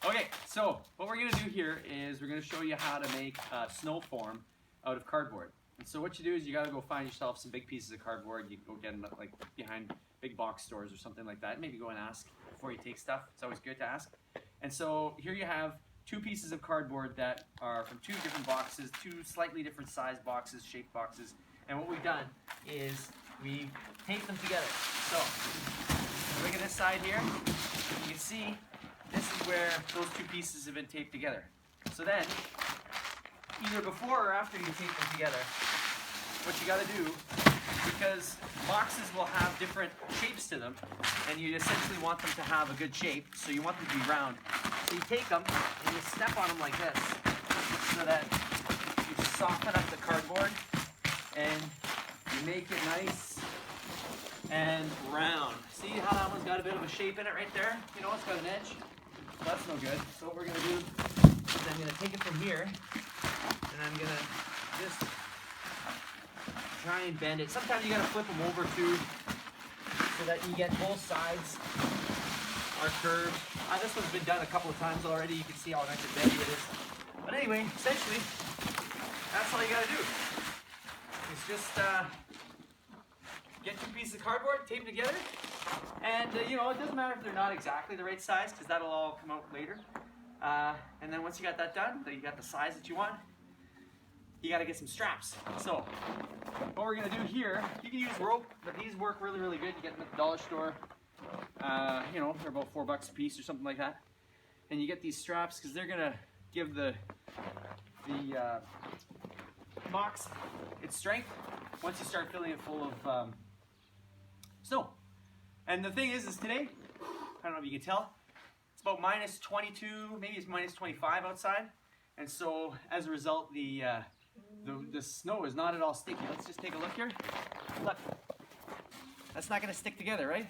Okay, so what we're going to do here is we're going to show you how to make a snow form out of cardboard. And so what you do is you got to go find yourself some big pieces of cardboard. You can go get them like behind big box stores or something like that. Maybe go and ask before you take stuff. It's always good to ask. And so here you have two pieces of cardboard that are from two different boxes, two slightly different size boxes, shaped boxes. And what we've done is we taped them together. So look at this side here. You can see this is where those two pieces have been taped together. So then, either before or after you tape them together, what you got to do, because boxes will have different shapes to them, and you essentially want them to have a good shape, so you want them to be round. So you take them and you step on them like this, so that you soften up the cardboard and you make it nice and round. See how that one's got a bit of a shape in it right there? You know, it's got an edge. That's no good. So what we're going to do is I'm going to take it from here and I'm going to just try and bend it. Sometimes you got to flip them over too so that you get both sides are curved. This one's been done a couple of times already. You can see how nice and bendy it is. But anyway, essentially, that's all you got to do. It's just get two pieces of cardboard, tape them together, and you know, it doesn't matter if they're not exactly the right size because that'll all come out later. And then once you got that done, that you got the size that you want, you got to get some straps. So what we're going to do here, you can use rope, but these work really, really good. You get them at the dollar store. You know, they're about $4 a piece or something like that. And you get these straps because they're going to give the box its strength once you start filling it full of snow. And the thing is today, I don't know if you can tell, it's about minus 22, maybe it's minus 25 outside. And so as a result, the snow is not at all sticky. Let's just take a look here. Look, that's not going to stick together, right?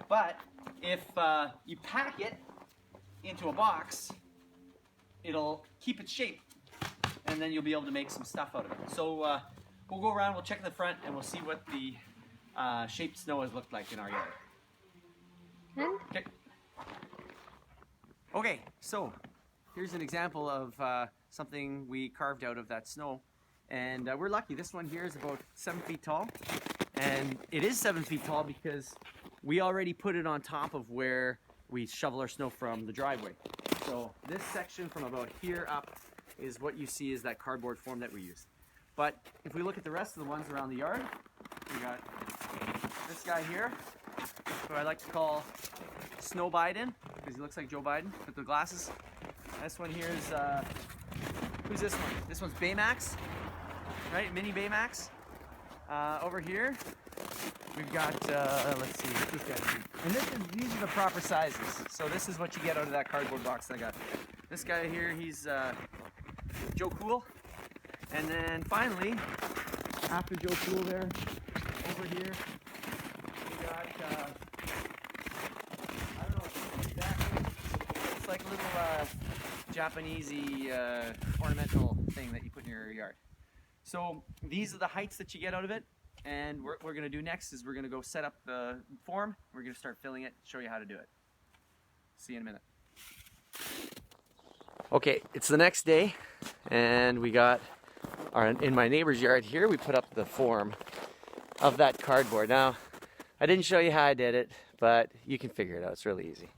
But if you pack it into a box, it'll keep its shape, and then you'll be able to make some stuff out of it. So we'll go around, we'll check the front, and we'll see what the shaped snow has looked like in our yard. Okay. Okay, so here's an example of something we carved out of that snow. And we're lucky, this one here is about 7 feet tall. And it is 7 feet tall because we already put it on top of where we shovel our snow from the driveway. So this section from about here up is what you see is that cardboard form that we used. But if we look at the rest of the ones around the yard, we got this guy here, who I like to call Snow Biden, because he looks like Joe Biden with the glasses. This one here is, who's this one? This one's Baymax, right? Mini Baymax. Over here, we've got, let's see, who's got here? And these are the proper sizes. So this is what you get out of that cardboard box that I got. This guy here, he's Joe Cool. And then finally, after Joe Cool there, over here, we got, I don't know what exactly, it's like a little Japanese-y ornamental thing that you put in your yard. So these are the heights that you get out of it, and what we're going to do next is we're going to go set up the form, we're going to start filling it, show you how to do it. See you in a minute. Okay, it's the next day, and we got in my neighbor's yard here, we put up the form of that cardboard. Now, I didn't show you how I did it, but you can figure it out. It's really easy.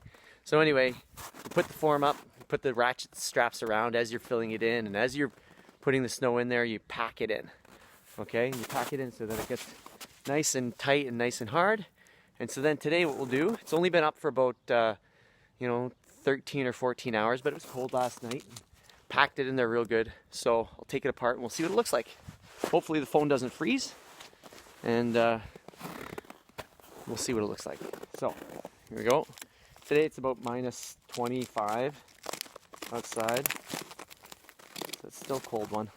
So anyway, you put the form up, put the ratchet straps around as you're filling it in, and as you're putting the snow in there, you pack it in. Okay, you pack it in so that it gets nice and tight and nice and hard. And so then today what we'll do, it's only been up for about, 13 or 14 hours, but it was cold last night. Packed it in there real good. So I'll take it apart and we'll see what it looks like. Hopefully the phone doesn't freeze, and we'll see what it looks like. So here we go. Today it's about minus 25 outside. So it's still a cold one.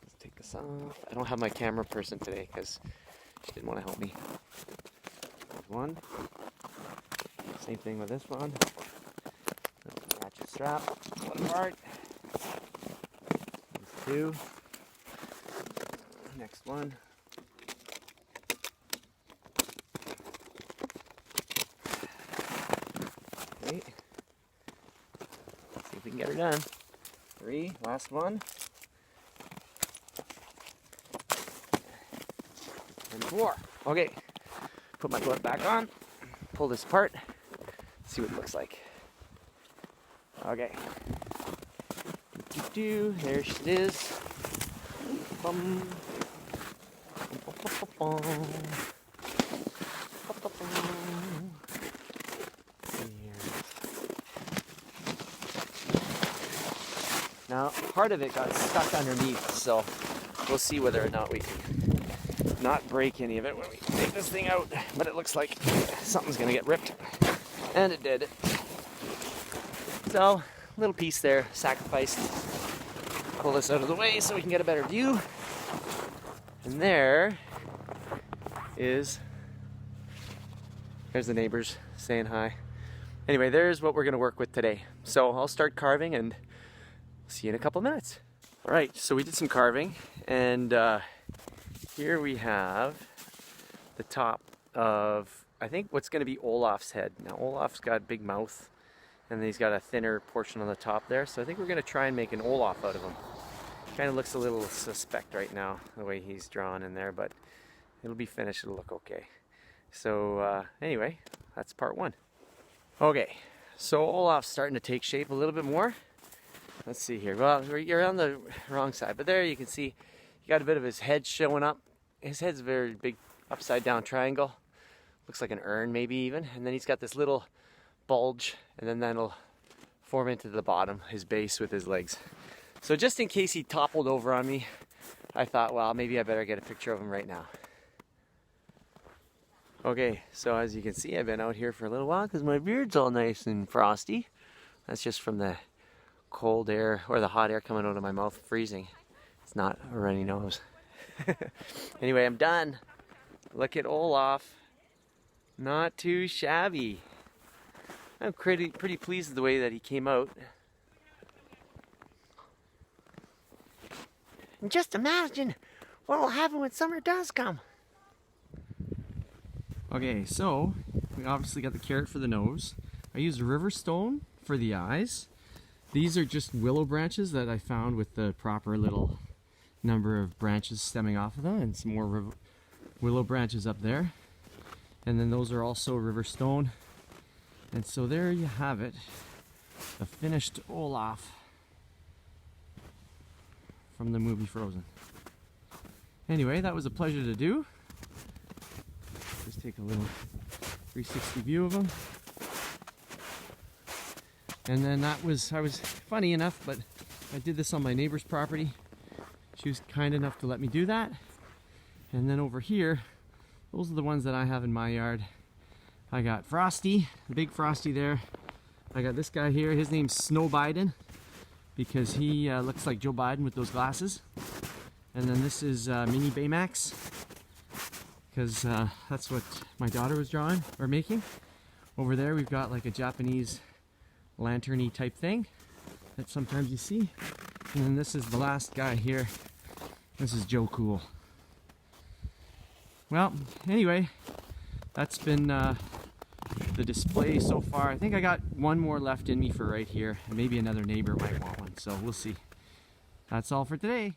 Let's take this off. I don't have my camera person today because she didn't want to help me. There's one. Same thing with this one. Ratchet strap. One apart. These two. Next one. Okay. Okay. Let's see if we can get her done. 3, last one. And 4. Okay. Put my glove back on. Pull this apart. See what it looks like. Okay. There she is. Bum. Now, part of it got stuck underneath, so we'll see whether or not we can not break any of it when we take this thing out. But it looks like something's gonna get ripped, and it did. So, little piece there, sacrificed. Pull this out of the way so we can get a better view. And there's the neighbors saying hi. Anyway, there's what we're gonna work with today. So I'll start carving and see you in a couple minutes. All right, so we did some carving, and here we have the top of, I think, what's gonna be Olaf's head. Now Olaf's got a big mouth, and then he's got a thinner portion on the top there. So I think we're gonna try and make an Olaf out of him. Kind of looks a little suspect right now, the way he's drawn in there, but it'll be finished, it'll look okay. So anyway, that's part 1. Okay, so Olaf's starting to take shape a little bit more. Let's see here. Well, you're on the wrong side, but there you can see you got a bit of his head showing up. His head's a very big upside down triangle. Looks like an urn maybe even. And then he's got this little bulge, and then that'll form into the bottom, his base with his legs. So just in case he toppled over on me, I thought, well, maybe I better get a picture of him right now. Okay, so as you can see, I've been out here for a little while because my beard's all nice and frosty. That's just from the cold air, or the hot air coming out of my mouth, freezing. It's not a runny nose. Anyway, I'm done. Look at Olaf. Not too shabby. I'm pretty pleased with the way that he came out. And just imagine what will happen when summer does come. Okay, so we obviously got the carrot for the nose. I used river stone for the eyes. These are just willow branches that I found with the proper little number of branches stemming off of them, and some more willow branches up there. And then those are also river stone. And so there you have it, the finished Olaf from the movie Frozen. Anyway, that was a pleasure to do. Just take a little 360 view of them. And then I was funny enough, but I did this on my neighbor's property. She was kind enough to let me do that. And then over here, those are the ones that I have in my yard. I got Frosty, the big Frosty there. I got this guy here, his name's Snow Biden, because he looks like Joe Biden with those glasses. And then this is Mini Baymax, because that's what my daughter was drawing or making. Over there we've got like a Japanese lantern-y type thing that sometimes you see. And then this is the last guy here. This is Joe Cool. Well, anyway, that's been the display so far. I think I got one more left in me for right here, and maybe another neighbor might want one, so we'll see. That's all for today.